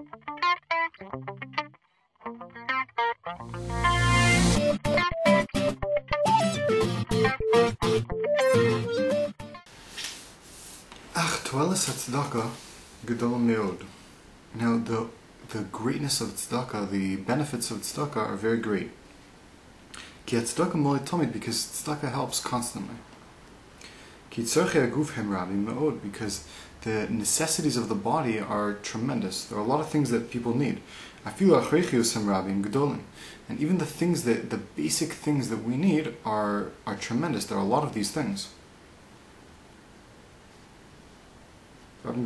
Ach, toeles tzedakah gedol meod. Now, the greatness of tzedakah, the benefits of tzedakah are very great. Ki tzedakah molei tamid, because tzedakah helps constantly. Ki tzorchei haguf hem rabim meod, because the necessities of the body are tremendous. There are a lot of things that people need. Afilu achreichius hem rabim gedolim, and even the basic things that we need are tremendous. There are a lot of these things. Like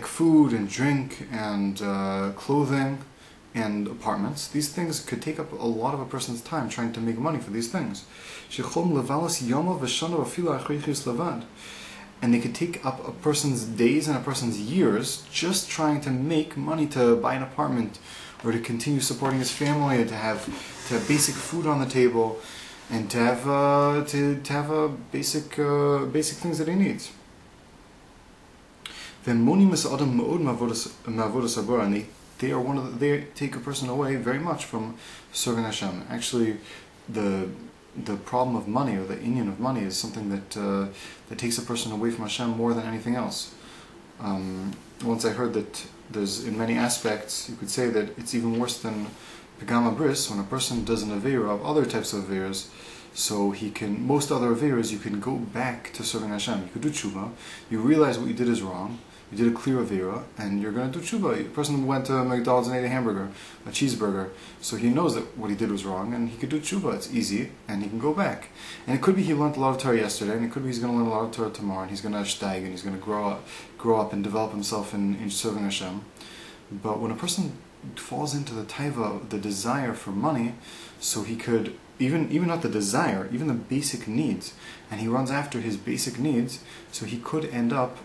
food and drink and clothing and apartments. These things could take up a lot of a person's time trying to make money for these things. And they could take up a person's days and a person's years just trying to make money to buy an apartment or to continue supporting his family, to have basic food on the table, and to have basic things that he needs. And they take a person away very much from serving Hashem. Actually, the problem of money, or the inyan of money, is something that takes a person away from Hashem more than anything else. Once I heard that there's, in many aspects, you could say that it's even worse than Pagama Bris, when a person does an Aveira of other types of Aveiras. So most other Aveiras, you can go back to serving Hashem. You could do tshuva, you realize what you did is wrong, you did a clear Aveira, and you're going to do tshuva. A person went to McDonald's and ate a hamburger, a cheeseburger, so he knows that what he did was wrong, and he could do tshuva. It's easy, and he can go back. And it could be he learned a lot of Torah yesterday, and it could be he's going to learn a lot of Torah tomorrow, and he's going to steig, and he's going to grow up and develop himself in serving Hashem. But when a person falls into the taiva, the desire for money, so he could, even not the desire, even the basic needs, and he runs after his basic needs, so he could end up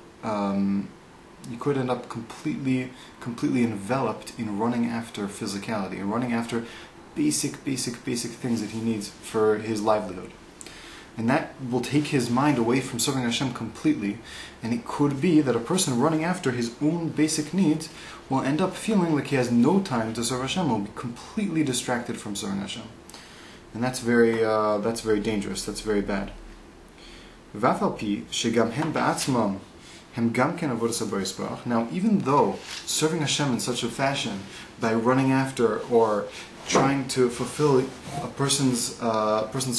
completely enveloped in running after physicality, and running after basic things that he needs for his livelihood. And that will take his mind away from serving Hashem completely, and it could be that a person running after his own basic needs will end up feeling like he has no time to serve Hashem, will be completely distracted from serving Hashem. And that's very dangerous, that's very bad. Now, even though serving Hashem in such a fashion, by running after or trying to fulfill a person's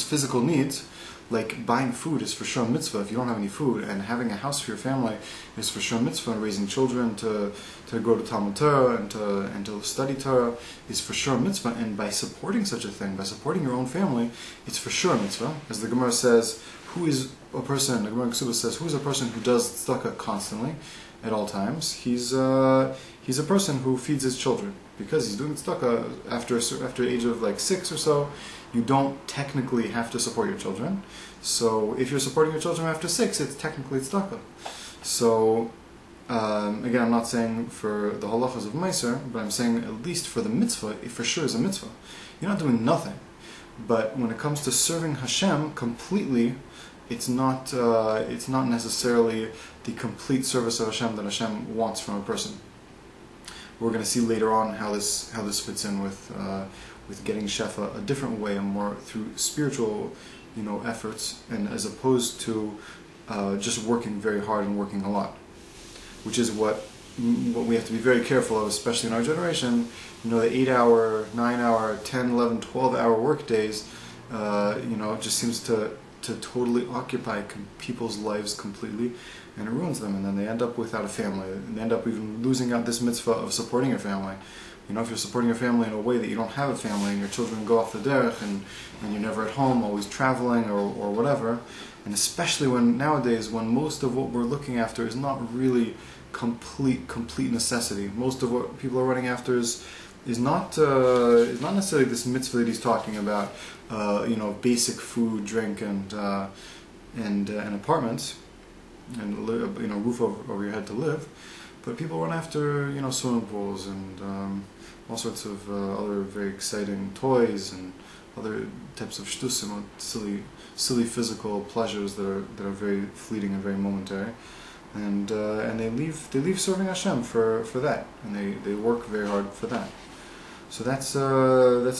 physical needs, like buying food is for sure a mitzvah if you don't have any food, and having a house for your family is for sure a mitzvah, and raising children to go to Talmud Torah and to study Torah is for sure a mitzvah, and by supporting such a thing, by supporting your own family, it's for sure a mitzvah. As the Gemara says, the Gemara Ksuba says, who is a person who does tzedakah constantly, at all times? He's a person who feeds his children, because he's doing tzedakah after the age of like 6 or so. You don't technically have to support your children. So if you're supporting your children after 6, it's technically tzedakah. So again, I'm not saying for the halachas of Meiser, but I'm saying at least for the mitzvah, it for sure is a mitzvah. You're not doing nothing. But when it comes to serving Hashem completely, it's not necessarily the complete service of Hashem that Hashem wants from a person. We're going to see later on how this fits in with getting shefa a different way, and more through spiritual, efforts, and as opposed to just working very hard and working a lot, which is what we have to be very careful of, especially in our generation. The 8-hour, 9-hour, 10, 11, 12-hour work days, it just seems to totally occupy people's lives completely, and it ruins them, and then they end up without a family, and they end up even losing out this mitzvah of supporting your family. If you're supporting your family in a way that you don't have a family, and your children go off the derech, and you're never at home, always traveling or whatever, and especially nowadays when most of what we're looking after is not really complete necessity. Most of what people are running after is not necessarily this mitzvah that he's talking about, basic food, drink, and apartments, and roof over your head to live. But people run after swimming pools and all sorts of other very exciting toys and other types of shtusim, silly physical pleasures that are very fleeting and very momentary. and they leave serving Hashem for that, and they work very hard for that. So that's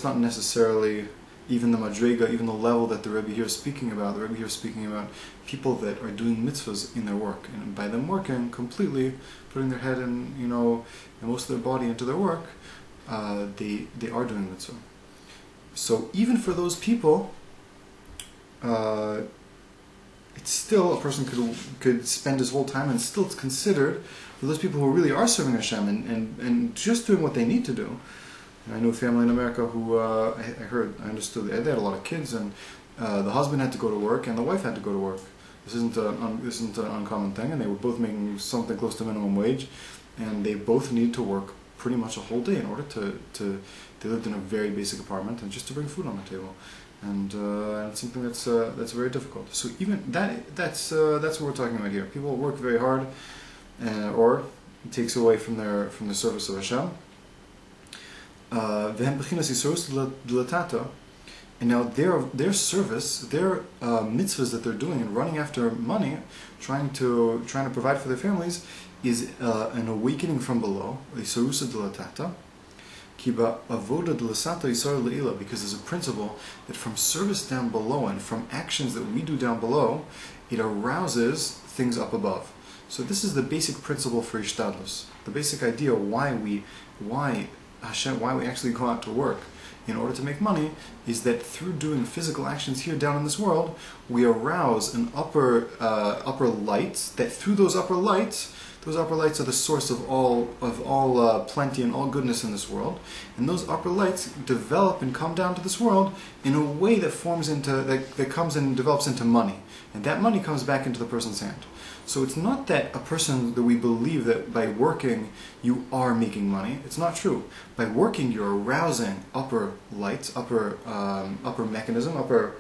not necessarily even the madrega, even the level that the Rebbe here is speaking about. The Rebbe here is speaking about people that are doing mitzvahs in their work, and by them working completely, putting their head and most of their body into their work, they are doing mitzvah. So even for those people, it's still, a person could spend his whole time, and still it's considered for those people who really are serving Hashem and just doing what they need to do. I know a family in America who I understood they had a lot of kids, and the husband had to go to work and the wife had to go to work. This isn't an uncommon thing, and they were both making something close to minimum wage, and they both need to work pretty much a whole day in order to they lived in a very basic apartment, and just to bring food on the table, and it's something that's very difficult. So even that's what we're talking about here. People work very hard, or it takes away from the service of Hashem. And now their service, their mitzvahs that they're doing and running after money, trying to provide for their families, is an awakening from below, because there's a principle that from service down below and from actions that we do down below, it arouses things up above. So this is the basic principle for Ishtadlus, the basic idea why we actually go out to work in order to make money, is that through doing physical actions here down in this world, we arouse an upper light, that through those upper lights are the source of all plenty and all goodness in this world, and those upper lights develop and come down to this world in a way that comes and develops into money, and that money comes back into the person's hand. So it's not that a person, that we believe that by working you are making money. It's not true. By working you're arousing upper lights, upper mechanism, upper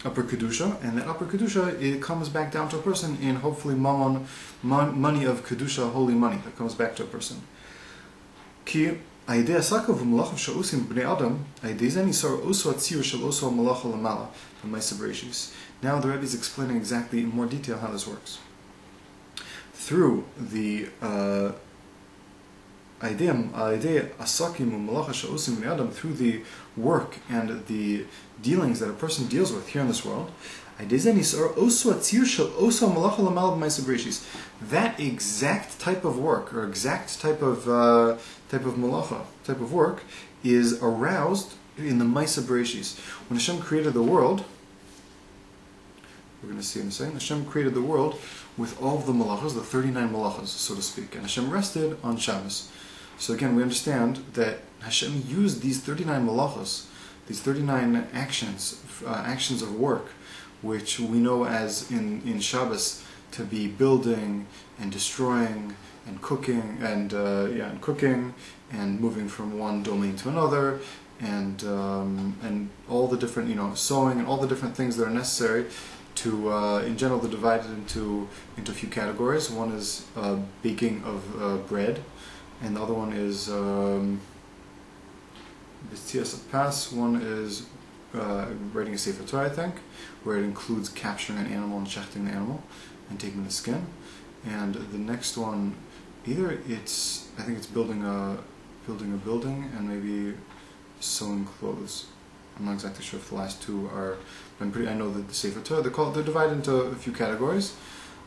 kedusha, and that upper kedusha, it comes back down to a person in hopefully money of kedusha, holy money that comes back to a person. Ki now the Rebbe is explaining exactly in more detail how this works. Through the through the work and the dealings that a person deals with here in this world, that exact type of work, or exact type of malacha, type of work, is aroused in the Maisa Bereshis. When Hashem created the world, we're going to see in a second, Hashem created the world with all of the malachas, the 39 malachas, so to speak, and Hashem rested on Shabbos. So again, we understand that Hashem used these 39 malachas, these 39 actions of work, which we know as in Shabbos to be building and destroying and cooking and moving from one domain to another, and all the different sewing and all the different things that are necessary to in general they're divided into a few categories. One is baking of bread, and the other one is Pas. One is writing a Sefer Torah, I think, where it includes capturing an animal and shechting the animal and taking the skin. And the next one, I think it's building a building and maybe sewing clothes. I'm not exactly sure if the last two are, but I know that the Sefer Torah, they're divided into a few categories.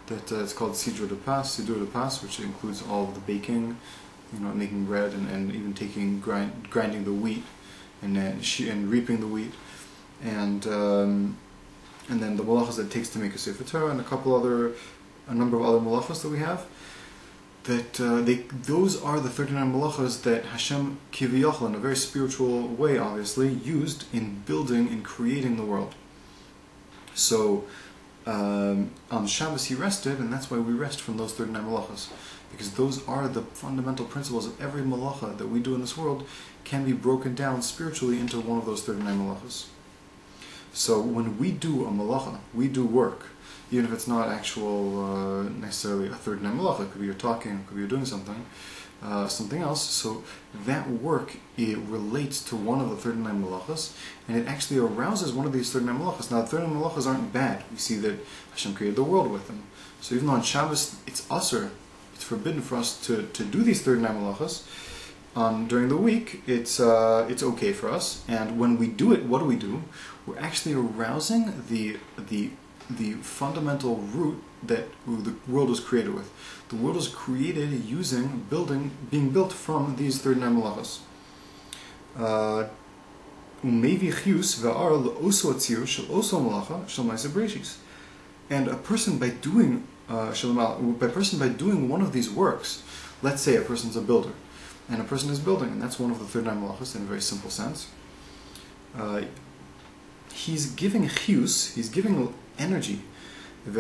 That it's called Sidur de Pas, which includes all of the baking, making bread and even grinding the wheat and reaping the wheat, and then the malachas that it takes to make a Sefer Torah, and a number of other malachas that we have. That those are the 39 malachas that Hashem kiviyachal, in a very spiritual way, obviously, used in building and creating the world. So on Shabbos he rested, and that's why we rest from those 39 malachas, because those are the fundamental principles of every malacha that we do in this world can be broken down spiritually into one of those 39 malachas. So when we do a malacha, we do work, even if it's not actual necessarily a 39 malacha, it could be you're talking, it could be you're doing something else. So that work, it relates to one of the 39 malachas, and it actually arouses one of these 39 malachas. Now, the 39 malachas aren't bad. We see that Hashem created the world with them. So even though on Shabbos it's asur, it's forbidden for us to do these 39 malachas, during the week it's okay for us. And when we do it, what do? We're actually arousing the fundamental root that the world was created with. The world was created using being built from these 39 malachas. And a person by doing one of these works, let's say a person's a builder, and a person is building, and that's one of the 39 malachas in a very simple sense. He's giving chiyus, he's giving energy, to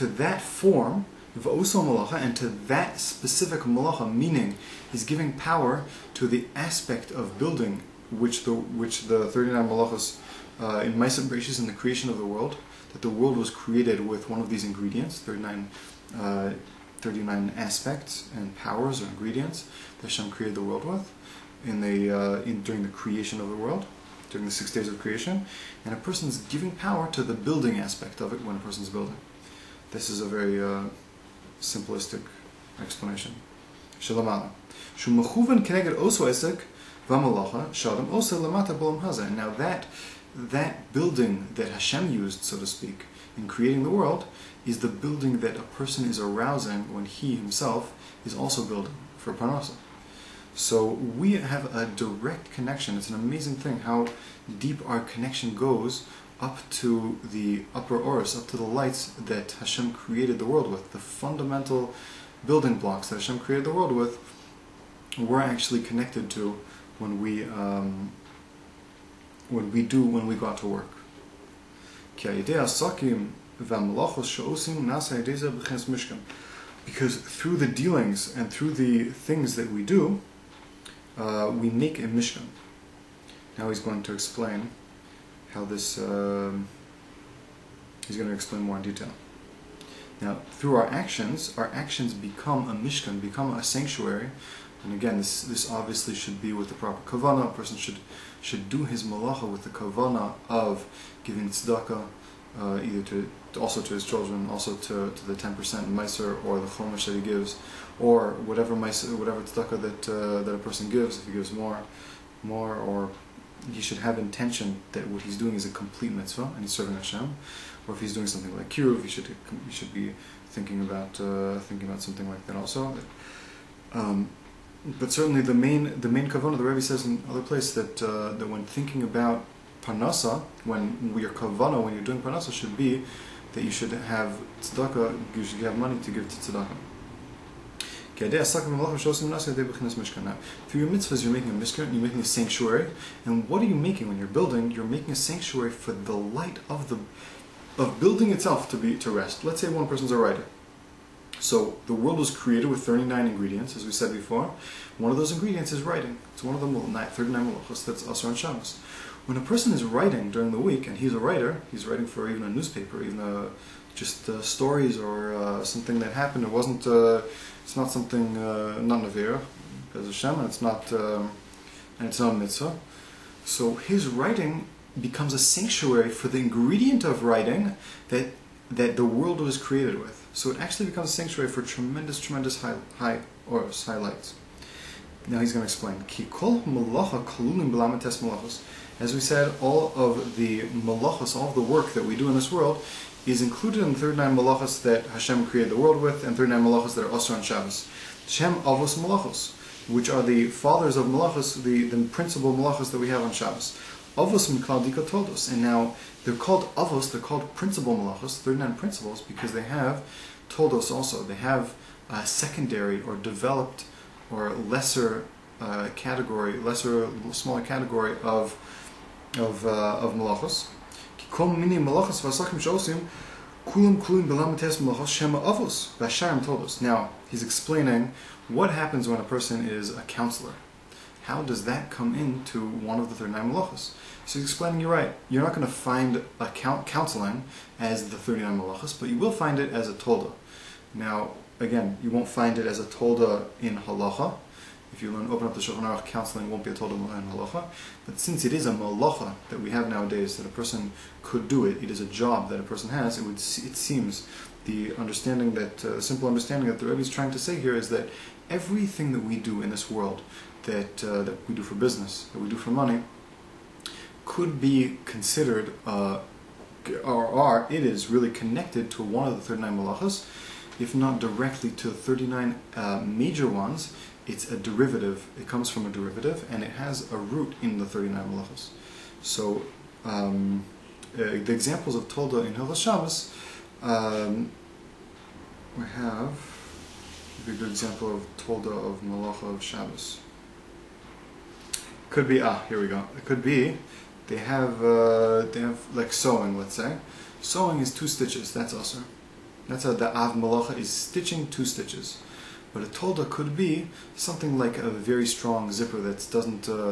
that form, and to that specific malacha, meaning he's giving power to the aspect of building, which the 39 malachas in Maaseh Bereshis, in the creation of the world, that the world was created with one of these ingredients, 39 aspects and powers or ingredients that Hashem created the world with during the creation of the world, during the 6 days of creation, and a person's giving power to the building aspect of it when a person's building. This is a very simplistic explanation. Now that building that Hashem used, so to speak, in creating the world, is the building that a person is arousing when he himself is also building for parnasa. So we have a direct connection. It's an amazing thing how deep our connection goes up to the upper oros, up to the lights that Hashem created the world with. The fundamental building blocks that Hashem created the world with, we're actually connected to when we go out to work. Because through the dealings and through the things that we do, we make a mishkan. Now he's going to explain how this, he's going to explain more in detail. Now, through our actions become a mishkan, become a sanctuary. And again, this obviously should be with the proper kavanah. A person should do his malacha with the kavanah of giving tzedakah, either also to his children, also to the 10% meiser, or the chomesh that he gives, or whatever tzedakah that a person gives. If he gives more, or he should have intention that what he's doing is a complete mitzvah and he's serving Hashem. Or if he's doing something like kiruv, he should be thinking about something like that also. But certainly the main kavanah, the Rebbe says in other place that when thinking about parnasa, when your kavanah, when you're doing parnasa, should be that you should have tzedakah, you should have money to give to tzedakah. Through your mitzvahs, you're making a mishkan, you're making a sanctuary. And what are you making when you're building? You're making a sanctuary for the light of building itself to rest. Let's say one person's a writer. So the world was created with 39 ingredients, as we said before. One of those ingredients is writing. It's one of the 39 malachos that's asur on Shabbos. When a person is writing during the week, and he's a writer, he's writing for even a newspaper, even just stories or something that happened. It wasn't. It's not something not nevera, as Hashem, and it's not a mitzvah. So his writing becomes a sanctuary for the ingredient of writing that the world was created with. So it actually becomes a sanctuary for tremendous high oros, high lights. Now he's going to explain. Ki kol malacha kalulim b'lamates malachos. As we said, all of the malachos, all of the work that we do in this world, is included in the 39 malachos that Hashem created the world with, and 39 malachos that are asur on Shabbos. Shem avos malachos, which are the fathers of malachos, the principal malachos that we have on Shabbos. Avos miklal dika toldos, and now they're called avos, they're called principal malachos, 39 principles, because they have toldos also. They have a secondary or developed or lesser category, smaller category of malachos. Now, he's explaining what happens when a person is a counselor. How does that come into one of the 39 malachos? So he's explaining, you're right, you're not going to find counseling as the 39 malachos, but you will find it as a tolda. Now, again, you won't find it as a tolda in halacha. If you open up the Shulchan Aruch, counseling won't be a Tolda and Halacha. But since it is a Malacha that we have nowadays, that a person could do it, it is a job that a person has, it seems the understanding that, the simple understanding that the Rebbe is trying to say here is that everything that we do in this world, that we do for business, that we do for money, could be considered, it is really connected to one of the 39 Malachas, if not directly to 39 major ones. It's a derivative, it comes from a derivative, and it has a root in the 39 Malachas. So, the examples of Tolda in Hilchos Shabbos, we have a good example of Tolda of Malacha of Shabbos. Could be, here we go. It could be, they have like sewing, let's say. Sewing is 2 stitches, that's also. That's how the Av Malacha is stitching 2 stitches. But a Tolda could be something like a very strong zipper that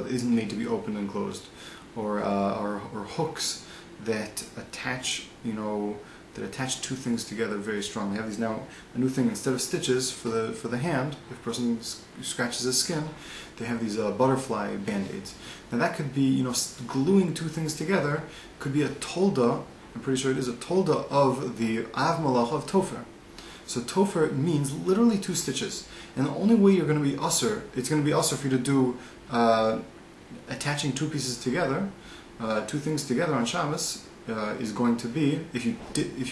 isn't made to be opened and closed, or hooks that attach, that attach 2 things together very strongly. They have these now a new thing, instead of stitches for the hand, if a person scratches his skin, they have these butterfly band-aids. Now that could be, gluing 2 things together. Could be a Tolda. I'm pretty sure it is a Tolda of the Av Malacha of Tofer. So Tofer means literally 2 stitches. And the only way you're going to be Asr, it's going to be Asr for you to do attaching 2 pieces together, 2 things together on Shabbos, is going to be if you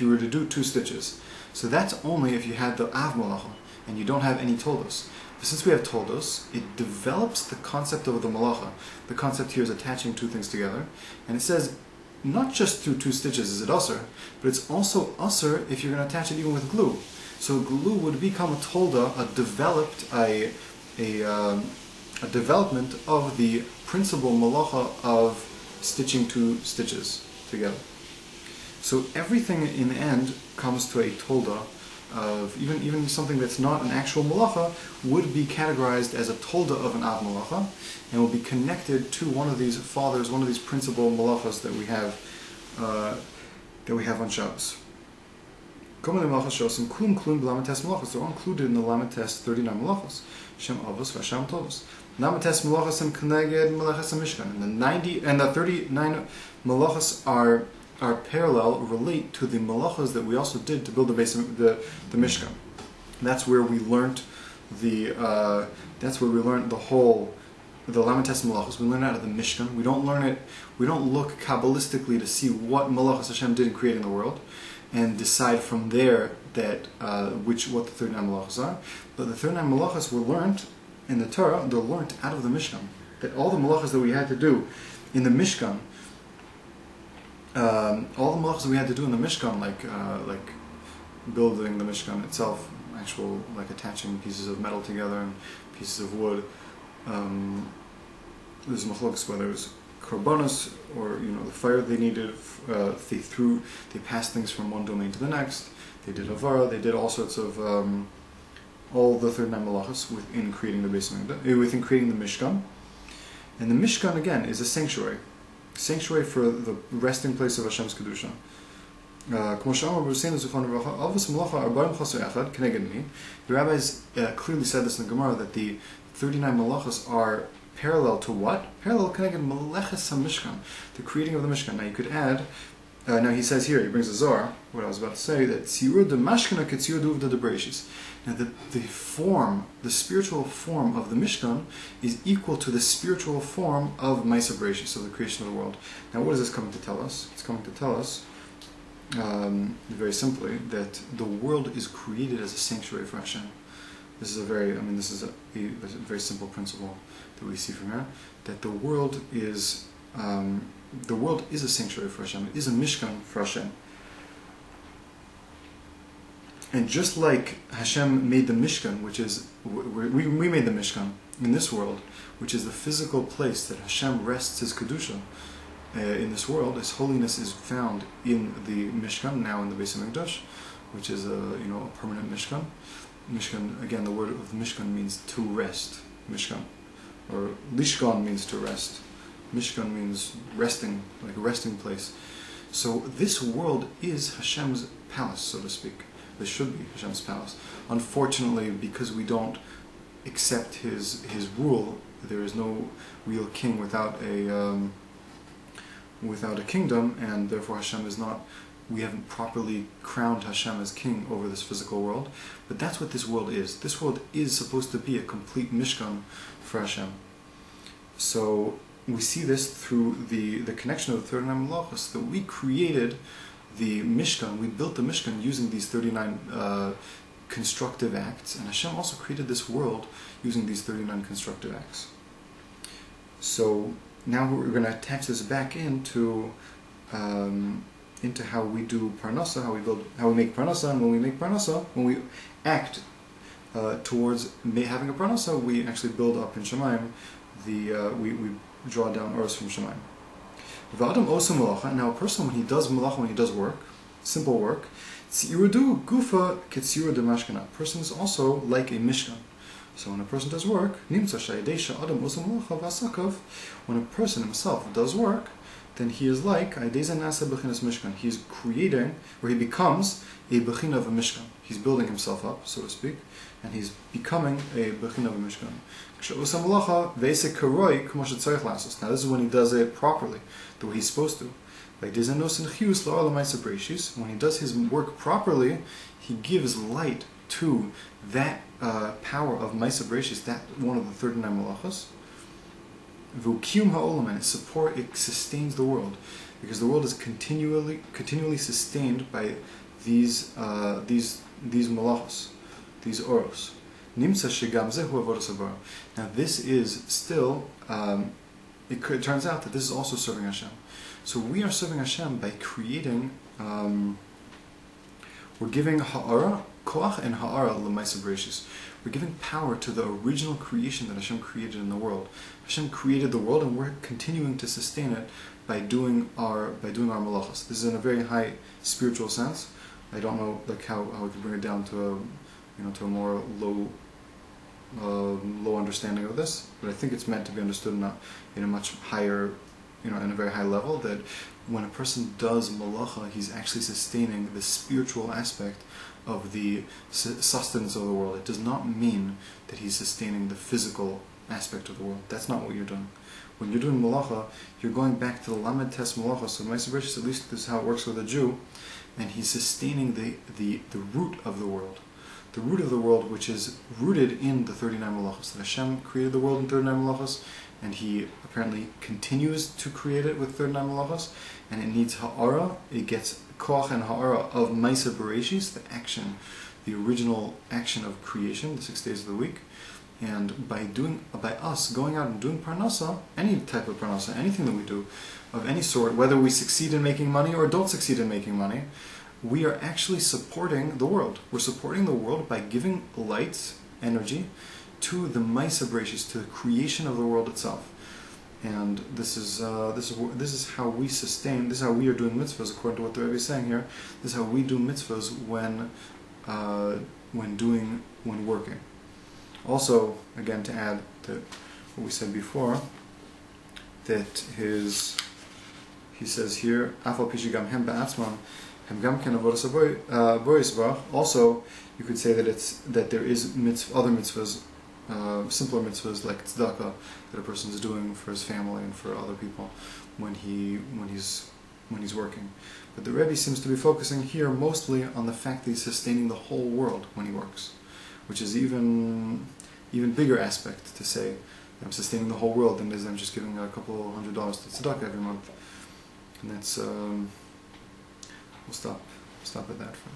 were to do 2 stitches. So that's only if you had the Av Malacha and you don't have any Toldos. But since we have Toldos, it develops the concept of the Malacha. The concept here is attaching 2 things together. And it says, not just through 2 stitches is it Asr, but it's also Asr if you're going to attach it even with glue. So glue would become a Tolda, a development of the principal Malacha of stitching 2 stitches together. So everything in the end comes to a Tolda of, even something that's not an actual Malacha would be categorized as a Tolda of an Av Malacha, and will be connected to one of these fathers, one of these principal Malachas that we have on Shabbos. They're all included in the Lamates 39 Malachos. Shem Avos Vasham Tovos. Lamates Malachos Keneged Malachas Mishkan. And the 39 Malachos are parallel, relate to the Malachos that we also did to build the base of the Mishkan. That's where we learned the whole Lamates Malachos. We learn it out of the Mishkan. We don't learn it. We don't look kabbalistically to see what Malachos Hashem did in creating the world, and decide from there that what the 39 Malachos are. But the 39 Malachos were learned in the Torah. They're learned out of the Mishkan. That all the Malachos that we had to do in the Mishkan, all the Malachos we had to do in the Mishkan, like building the Mishkan itself, actual like attaching pieces of metal together and pieces of wood. There's machlokas whether it was korbanos or the fire they needed. They passed things from one domain to the next. They did avara. They did all sorts of all the 39 malachos within creating the Beis Hamikdash, within creating the Mishkan. And the Mishkan again is a sanctuary for the resting place of Hashem's kedusha. The rabbis clearly said this in the Gemara that the 39 malachos are parallel to what? Parallel connected Meleches HaMishkan, the creating of the Mishkan. Now you could add, now he says here, he brings a Zohar, what I was about to say, that Tzirud de Mashkana Ketzirud Uvda de Bereshis. Now the spiritual form of the Mishkan is equal to the spiritual form of Maisa Bereshis, of the creation of the world. Now what is this coming to tell us? It's coming to tell us, very simply, that the world is created as a sanctuary for Hashem. This is a very simple principle that we see from here, that the world is a sanctuary for Hashem. It is a Mishkan for Hashem. And just like Hashem made the Mishkan, which is we made the Mishkan in this world, which is the physical place that Hashem rests His kedusha in this world. His holiness is found in the Mishkan, now in the Beis Hamikdash, which is a permanent Mishkan. Mishkan, again, the word of Mishkan means to rest. Mishkan. Or Lishkan means to rest. Mishkan means resting, like a resting place. So this world is Hashem's palace, so to speak. This should be Hashem's palace. Unfortunately, because we don't accept his rule. There is no real king without a kingdom, and therefore Hashem is not. We haven't properly crowned Hashem as king over this physical world, but that's what this world is. This world is supposed to be a complete Mishkan for Hashem. So we see this through the connection of the 39 Malachos, that we created the Mishkan, we built the Mishkan using these 39 constructive acts, and Hashem also created this world using these 39 constructive acts. So now we're going to attach this back into how we do parnasa, how we make parnasa, and when we make parnasa, when we act towards having a parnasa, we actually build up in Shemaim. We draw down oros from Shemaim. V'adam osa malacha. Now a person, when he does malacha, when he does work, simple work, tzirudu gufa ketziru de mashkana. A person is also like a mishkan. So when a person does work, nimtza shayadesha adam osa malacha v'asakav. When a person himself does work, then he is like Aideza Nasa Bechinas Mishkan. He's creating, or he becomes a Bechina of a Mishkan. He's building himself up, so to speak, and he's becoming a Bechina of a Mishkan. Now this is when he does it properly, the way he's supposed to. When he does his work properly, he gives light to that power of Maisa Bereshis, that one of the 39 Malachos. V'ukium ha'olam, and it sustains the world, because the world is continually sustained by these malachos, these oros. Nimsa shegam zehu avodas havara. Now this is still. It turns out that this is also serving Hashem. So we are serving Hashem by creating. We're giving ha'ara, koach and ha'ara l'maisa bereshis. We're giving power to the original creation that Hashem created in the world. Hashem created the world, and we're continuing to sustain it by doing our malachas. This is in a very high spiritual sense. I don't know how we can bring it down to a more low understanding of this, but I think it's meant to be understood in a much higher, in a very high level, that when a person does malacha, he's actually sustaining the spiritual aspect of the sustenance of the world. It does not mean that he's sustaining the physical aspect of the world. That's not what you're doing. When you're doing malacha, you're going back to the lamed tes malacha. So Maisa Bereshis, at least this is how it works with a Jew, and he's sustaining the root of the world. The root of the world, which is rooted in the 39 malachos. That Hashem created the world in 39 malachos, and he apparently continues to create it with 39 malachos, and it needs ha'ara. It gets koach and ha'ara of Maisa Bereshis, the action, the original action of creation, the 6 days of the week. And by us going out and doing parnasa, any type of parnasa, anything that we do of any sort, whether we succeed in making money or don't succeed in making money, we are actually supporting the world. We're supporting the world by giving light, energy, to the Maisa Bereshis, to the creation of the world itself. And this is how we sustain. This is how we are doing mitzvahs, according to what the Rebbe is saying here. This is how we do mitzvahs when working. Also, again, to add to what we said before, that he says here, Afal pishigam hem ba'atzman, hem gam ken avodas haborisbach. Also, you could say that there is other mitzvahs, simpler mitzvahs like tzedakah, that a person is doing for his family and for other people when he's working. But the Rebbe seems to be focusing here mostly on the fact that he's sustaining the whole world when he works, which is even bigger aspect to say I'm sustaining the whole world than I'm just giving a couple $100 to tzedakah every month. And that's we'll stop at that for now.